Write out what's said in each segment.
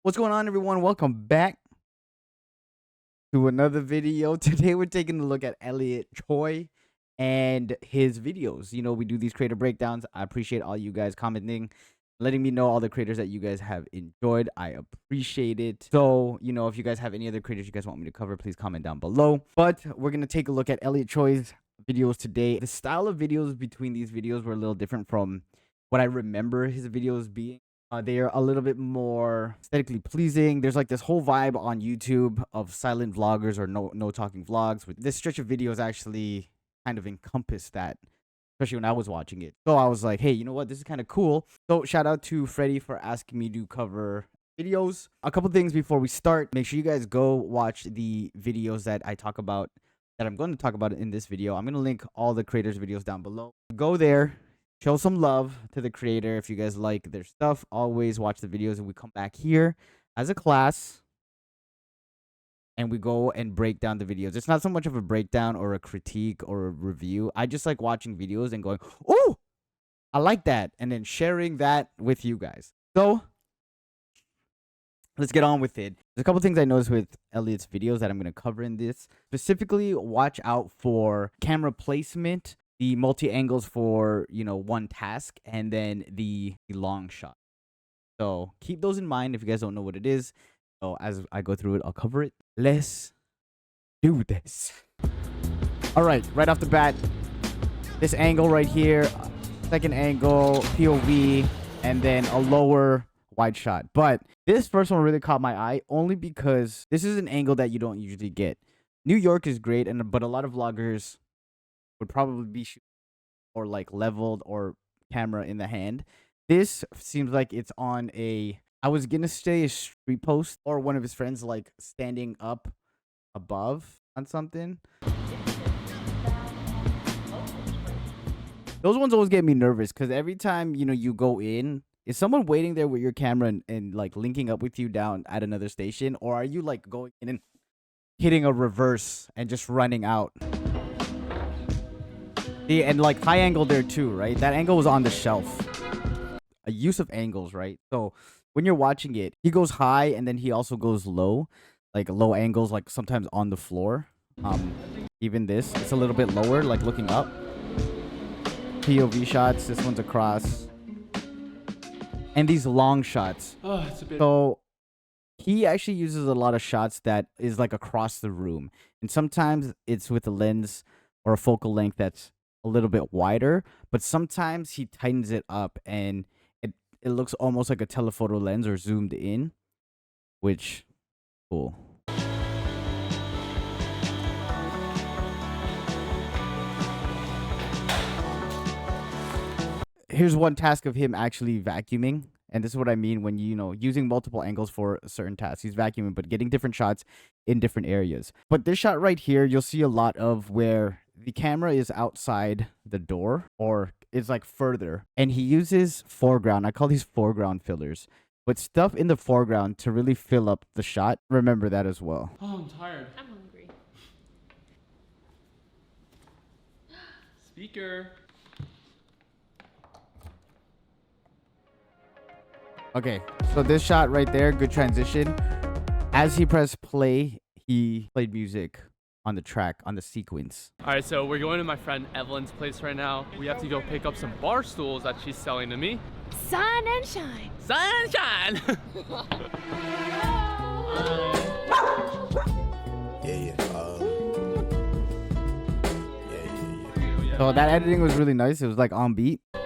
What's going on, everyone? Welcome back to another video. Today we're taking a look at Elliot Choy and his videos. We do these creator breakdowns. I appreciate all you guys commenting, letting me know all the creators that you guys have enjoyed. I appreciate it. So, if you guys have any other creators you guys want me to cover, please comment down below. But we're going to take a look at Elliot Choy's videos today. The style of videos between these videos were a little different from what I remember his videos being. They are a little bit more aesthetically pleasing. There's like this whole vibe on YouTube of silent vloggers or no talking vlogs. With this stretch of videos actually kind of encompassed that, especially when I was watching it. So I was like, hey, you know what? This is kind of cool. So shout out to Freddie for asking me to cover videos. A couple things before we start. Make sure you guys go watch the videos that I talk about, that I'm going to talk about in this video. I'm going to link all the creators' videos down below. Go there. Show some love to the creator. If you guys like their stuff, always watch the videos, and we come back here as a class and we go and break down the videos. It's not so much of a breakdown or a critique or a review. I just like watching videos and going, oh, I like that, and then sharing that with you guys. So let's get on with it. There's a couple things I noticed with Elliot's videos that I'm going to cover in this. Specifically, watch out for camera placement, the multi-angles for, one task, and then the long shot. So keep those in mind if you guys don't know what it is. So as I go through it, I'll cover it. Let's do this. All right off the bat, this angle right here, second angle, POV, and then a lower wide shot. But this first one really caught my eye only because this is an angle that you don't usually get. New York is great, but a lot of vloggers would probably be shooting or like leveled or camera in the hand. This seems like it's on I was gonna say a street post or one of his friends like standing up above on something. Those ones always get me nervous because every time you go in, is someone waiting there with your camera and like linking up with you down at another station, or are you like going in and hitting a reverse and just running out? And like high angle there too, right? That angle was on the shelf. A use of angles, right? So when you're watching it, he goes high and then he also goes low, like low angles, like sometimes on the floor. Even this, it's a little bit lower, like looking up. POV shots. This one's across, and these long shots. So he actually uses a lot of shots that is like across the room, and sometimes it's with a lens or a focal length that's a little bit wider, but sometimes he tightens it up and it looks almost like a telephoto lens or zoomed in, which cool. Here's one task of him actually vacuuming, and this is what I mean when using multiple angles for a certain task. He's vacuuming but getting different shots in different areas. But this shot right here, you'll see a lot of where the camera is outside the door or it's like further, and he uses foreground. I call these foreground fillers, but stuff in the foreground to really fill up the shot. Remember that as well. Oh, I'm tired. I'm hungry. Speaker. Okay, so this shot right there, good transition. As he pressed play, he played music on the track, on the sequence. All right, so we're going to my friend Evelyn's place right now. We have to go pick up some bar stools that she's selling to me. Sun and shine. Sunshine! So that editing was really nice. It was like on beat. 2,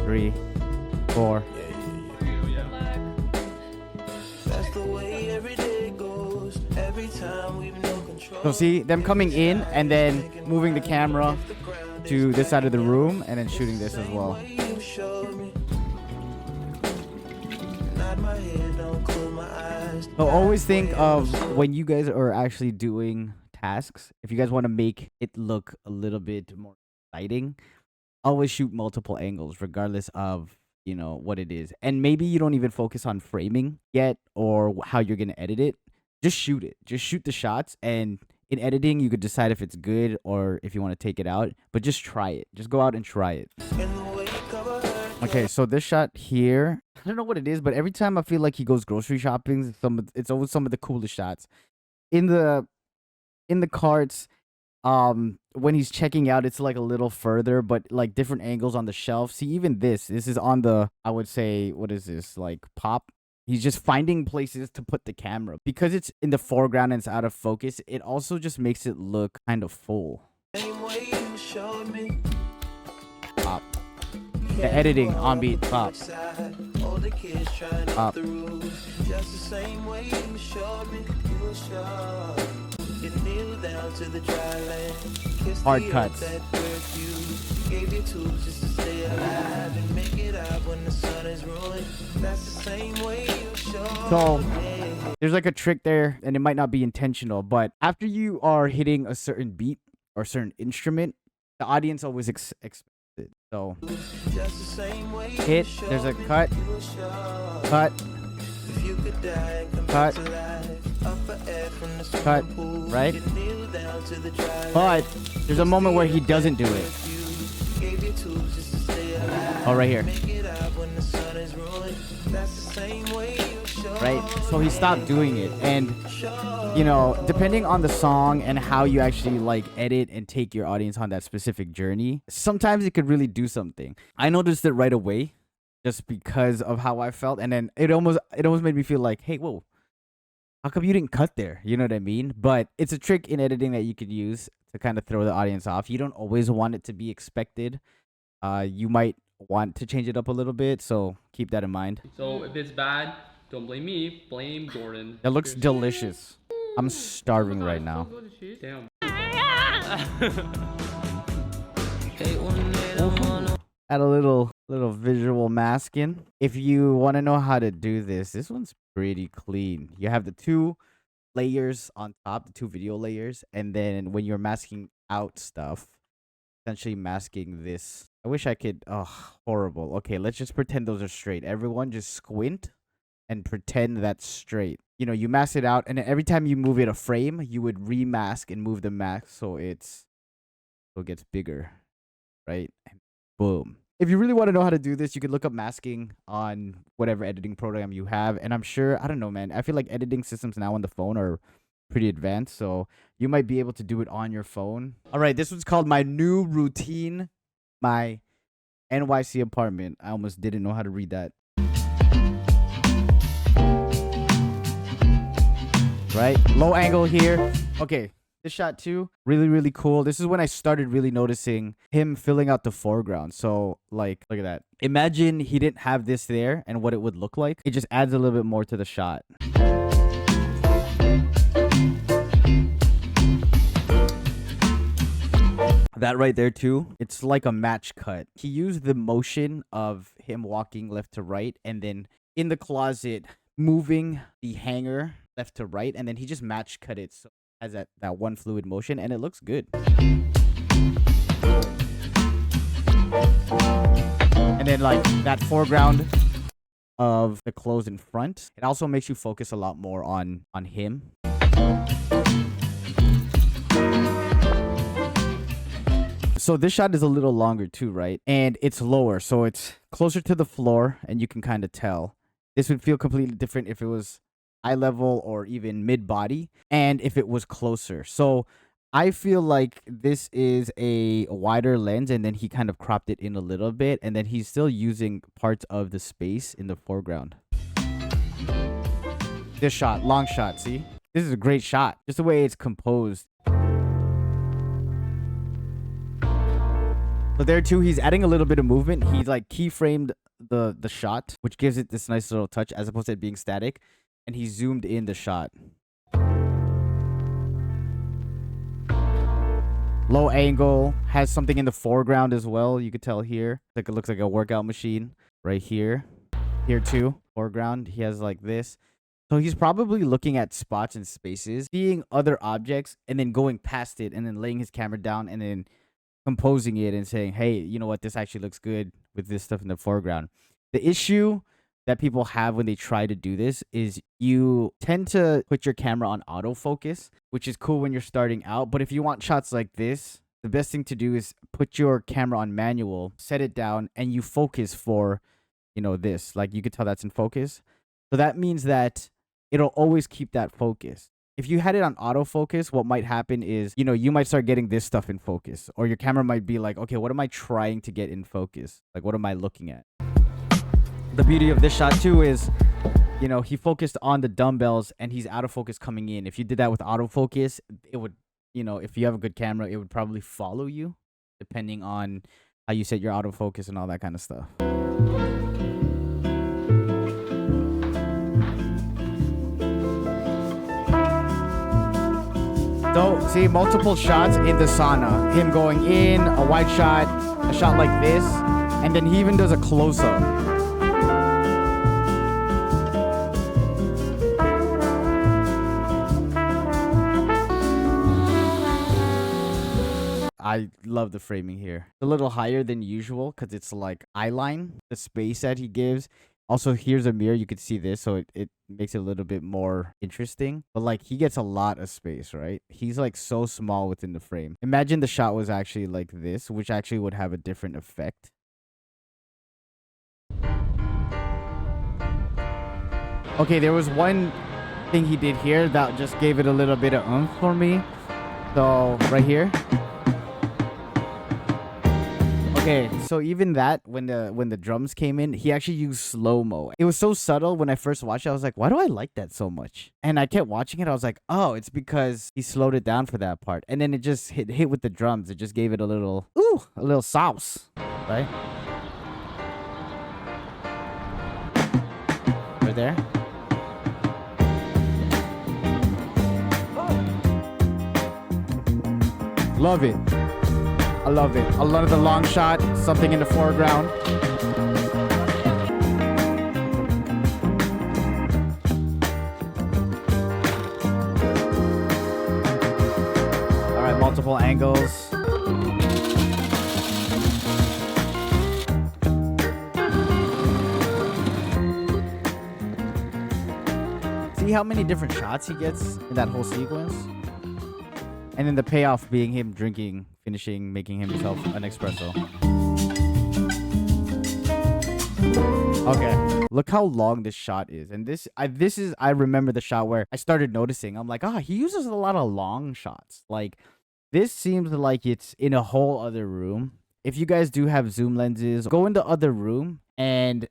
3, 4. So see them coming in and then moving the camera to this side of the room and then shooting this as well. So always think of when you guys are actually doing tasks, if you guys want to make it look a little bit more exciting, always shoot multiple angles regardless of what it is. And maybe you don't even focus on framing yet or how you're going to edit it. Just shoot it. Just shoot the shots, and in editing you could decide if it's good or if you want to take it out, but just try it. Just go out and try it. Okay, so this shot here, I don't know what it is, but every time I feel like he goes grocery shopping, it's always some of the coolest shots. In the carts, when he's checking out, it's like a little further, but like different angles on the shelf. See, even this is on the, I would say, what is this, like pop? He's just finding places to put the camera. Because it's in the foreground and it's out of focus, it also just makes it look kind of full. Pop. The editing on beat, pop. Pop. Hard cuts. So there's like a trick there, and it might not be intentional, but after you are hitting a certain beat or certain instrument, the audience always expects it. So hit, there's a cut, cut, cut, cut, right? But there's a moment where he doesn't do it. Oh, right here. Right? So he stopped doing it. And, you know, depending on the song and how you actually like edit and take your audience on that specific journey, sometimes it could really do something. I noticed it right away just because of how I felt. And then it almost made me feel like, hey, whoa, how come you didn't cut there? You know what I mean? But it's a trick in editing that you could use to kind of throw the audience off. You don't always want it to be expected. You might want to change it up a little bit, so keep that in mind. So if it's bad, don't blame me, blame Jordan. That looks delicious. I'm starving right now. Damn. Add a little visual masking. If you want to know how to do this one's pretty clean. You have the two layers on top, the two video layers, and then when you're masking out stuff, essentially masking this. I wish I could. Oh, horrible. Okay, let's just pretend those are straight. Everyone just squint and pretend that's straight. You know, you mask it out, and then every time you move it a frame, you would remask and move the mask so it gets bigger, right? And boom. If you really want to know how to do this, you could look up masking on whatever editing program you have. And I'm sure, I don't know, man. I feel like editing systems now on the phone are pretty advanced, so you might be able to do it on your phone. All right, this one's called My New Routine, My NYC Apartment. I almost didn't know how to read that. Right? Low angle here. Okay, this shot too, really, really cool. This is when I started really noticing him filling out the foreground. So, like, look at that. Imagine he didn't have this there and what it would look like. It just adds a little bit more to the shot. That right there too, it's like a match cut. He used the motion of him walking left to right and then in the closet moving the hanger left to right, and then he just match cut it so it has that one fluid motion, and it looks good. And then like that foreground of the clothes in front, it also makes you focus a lot more on him. So this shot is a little longer too, right? And it's lower, so it's closer to the floor, and you can kind of tell. This would feel completely different if it was eye level or even mid-body, and if it was closer. So I feel like this is a wider lens, and then he kind of cropped it in a little bit, and then he's still using parts of the space in the foreground. This shot, long shot, see? This is a great shot. Just the way it's composed. So there too, he's adding a little bit of movement. He's like keyframed the shot, which gives it this nice little touch as opposed to it being static. And he zoomed in the shot. Low angle, has something in the foreground as well. You could tell here. Like it looks like a workout machine right here. Here too, foreground. He has like this. So he's probably looking at spots and spaces, seeing other objects, and then going past it, and then laying his camera down, and then composing it and saying, hey, you know what, this actually looks good with this stuff in the foreground. The issue that people have when they try to do this is you tend to put your camera on autofocus, which is cool when you're starting out. But if you want shots like this, the best thing to do is put your camera on manual, set it down, and you focus for, this. Like, you could tell that's in focus. So that means that it'll always keep that focus. If you had it on autofocus, what might happen is, you might start getting this stuff in focus, or your camera might be like, okay, what am I trying to get in focus? Like, what am I looking at? The beauty of this shot too is, he focused on the dumbbells and he's out of focus coming in. If you did that with autofocus, it would, if you have a good camera, it would probably follow you depending on how you set your autofocus and all that kind of stuff. So, see, multiple shots in the sauna. Him going in, a wide shot, a shot like this, and then he even does a close-up. I love the framing here. It's a little higher than usual because it's like eyeline, the space that he gives. Also, here's a mirror. You could see this, so it makes it a little bit more interesting. But, like, he gets a lot of space, right? He's, like, so small within the frame. Imagine the shot was actually like this, which actually would have a different effect. Okay, there was one thing he did here that just gave it a little bit of oomph for me. So, right here. Okay, so even that, when the drums came in, he actually used slow-mo. It was so subtle when I first watched it. I was like, why do I like that so much? And I kept watching it. I was like, oh, it's because he slowed it down for that part. And then it just hit with the drums. It just gave it a little sauce, right? Right there. Love it. I love it. I love the long shot, something in the foreground. All right, multiple angles. See how many different shots he gets in that whole sequence? And then the payoff being him drinking, finishing, making himself an espresso. Okay, look how long this shot is. And I remember the shot where I started noticing. I'm like, he uses a lot of long shots. Like, this seems like it's in a whole other room. If you guys do have zoom lenses, go in the other room and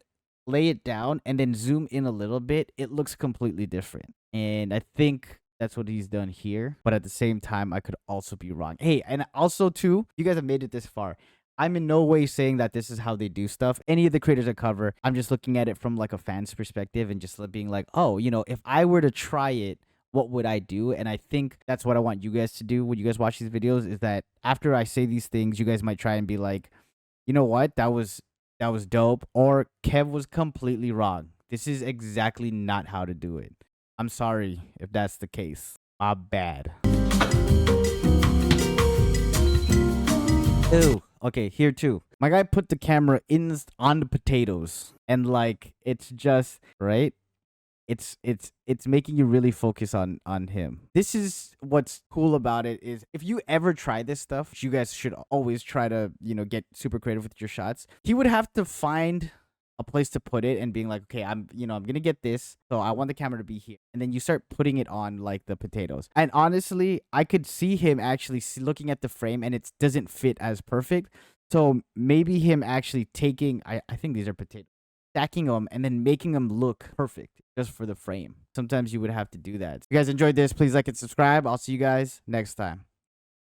lay it down and then zoom in a little bit. It looks completely different. And I think that's what he's done here. But at the same time, I could also be wrong. Hey, and also too, you guys have made it this far. I'm in no way saying that this is how they do stuff. Any of the creators I cover, I'm just looking at it from like a fan's perspective and just being like, oh, if I were to try it, what would I do? And I think that's what I want you guys to do when you guys watch these videos, is that after I say these things, you guys might try and be like, you know what? That was dope. Or Kev was completely wrong. This is exactly not how to do it. I'm sorry if that's the case. My bad. Ew. Okay, here too. My guy put the camera on the potatoes, and like it's just right. It's making you really focus on him. This is what's cool about it, is if you ever try this stuff, you guys should always try to get super creative with your shots. He would have to find a place to put it and being like, okay, I'm gonna get this, so I want the camera to be here, and then you start putting it on like the potatoes. And honestly, I could see him actually looking at the frame and it doesn't fit as perfect. So maybe him actually taking, I think these are potatoes, stacking them and then making them look perfect just for the frame. Sometimes you would have to do that. If you guys enjoyed this, please like and subscribe. I'll see you guys next time.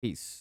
Peace.